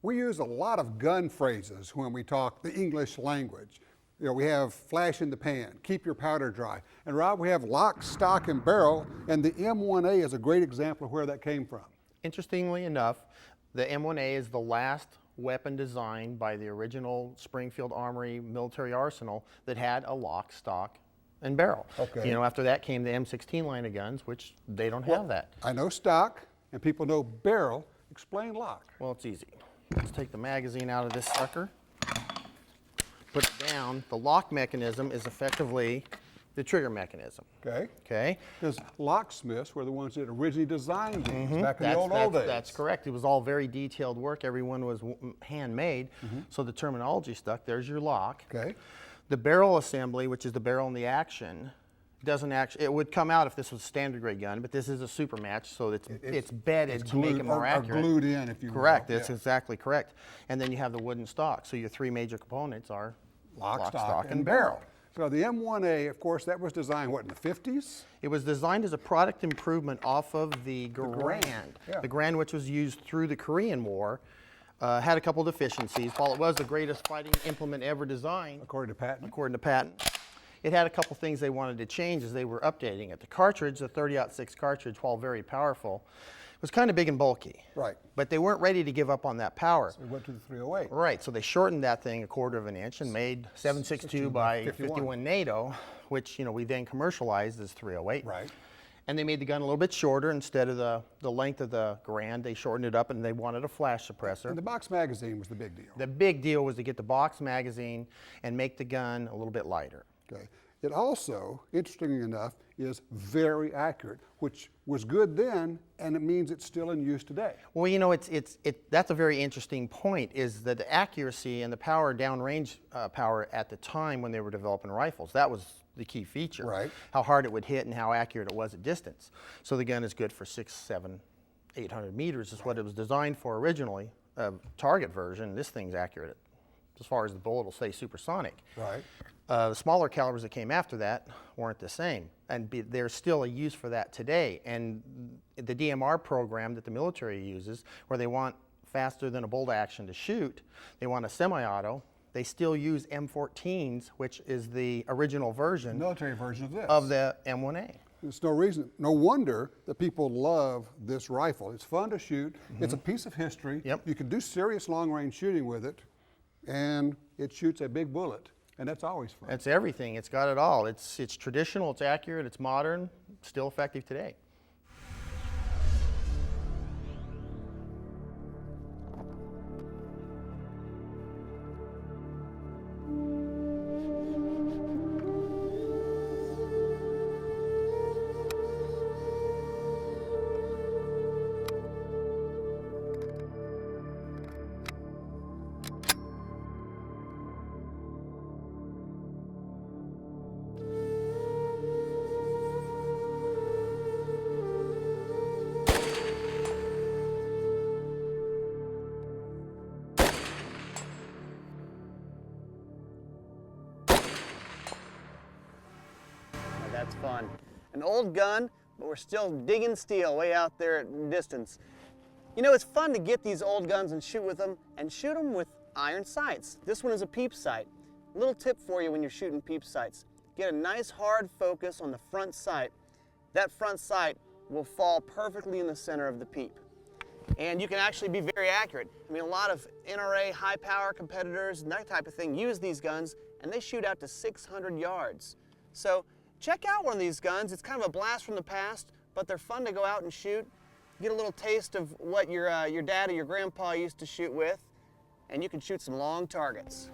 We use a lot of gun phrases when we talk the English language. You know, we have flash in the pan, keep your powder dry. And Rob, we have lock, stock, and barrel, and the M1A is a great example of where that came from. Interestingly enough, the M1A is the last weapon designed by the original Springfield Armory military arsenal that had a lock, stock, and barrel. Okay. You know, after that came the M16 line of guns, which they don't have that. I know stock, and people know barrel. Explain lock. Well, it's easy. Let's take the magazine out of this sucker, put it down. The lock mechanism is effectively the trigger mechanism. Okay. Okay. Because locksmiths were the ones that originally designed these back in the old days. That's correct. It was all very detailed work. Everyone was handmade, so the terminology stuck. There's your lock. Okay. The barrel assembly, which is the barrel and the action, doesn't actually, it would come out if this was a standard grade gun, but this is a super match, so it's bedded to make it more accurate. Or glued in, if you will. Correct, that's exactly correct. And then you have the wooden stock, so your three major components are Lock, stock, and barrel. So the M1A, of course, that was designed, what, in the 50s? It was designed as a product improvement off of the Garand. Yeah. The Garand, which was used through the Korean War, had a couple deficiencies. While it was the greatest fighting implement ever designed, According to patent, it had a couple things they wanted to change as they were updating it. The cartridge, the 30-06 cartridge, while very powerful, was kind of big and bulky. Right. But they weren't ready to give up on that power. So we went to the 308. Right, so they shortened that thing a quarter of an inch and made 7.62 by 51 NATO, which, you know, we then commercialized as 308. Right. And they made the gun a little bit shorter. Instead of the length of the Garand, they shortened it up, and they wanted a flash suppressor. And the box magazine was the big deal. The big deal was to get the box magazine and make the gun a little bit lighter. Okay. It also, interestingly enough, is very accurate, which was good then, and it means it's still in use today. Well, you know, that's a very interesting point, is that the accuracy and the power, downrange power at the time when they were developing rifles, that was the key feature. Right. How hard it would hit and how accurate it was at distance. So the gun is good for 600, 700, 800 meters is what it was designed for originally. Target version, this thing's accurate as far as the bullet will say supersonic. Right. The smaller calibers that came after that weren't the same, and there's still a use for that today. And the DMR program that the military uses, where they want faster than a bolt action to shoot, they want a semi-auto, they still use M14s, which is the original version, Military version of this. of the M1A. There's no reason, no wonder that people love this rifle. It's fun to shoot. It's a piece of history. Yep. You can do serious long-range shooting with it, and it shoots a big bullet, and that's always fun. It's everything. It's got it all. It's traditional, it's accurate, it's modern, still effective today. That's fun. An old gun, but we're still digging steel way out there at distance. You know, it's fun to get these old guns and shoot with them, and shoot them with iron sights. This one is a peep sight. A little tip for you when you're shooting peep sights. Get a nice hard focus on the front sight. That front sight will fall perfectly in the center of the peep. And you can actually be very accurate. I mean, a lot of NRA high power competitors and that type of thing use these guns, and they shoot out to 600 yards. So check out one of these guns. It's kind of a blast from the past, but they're fun to go out and shoot. Get a little taste of what your dad or your grandpa used to shoot with, and you can shoot some long targets.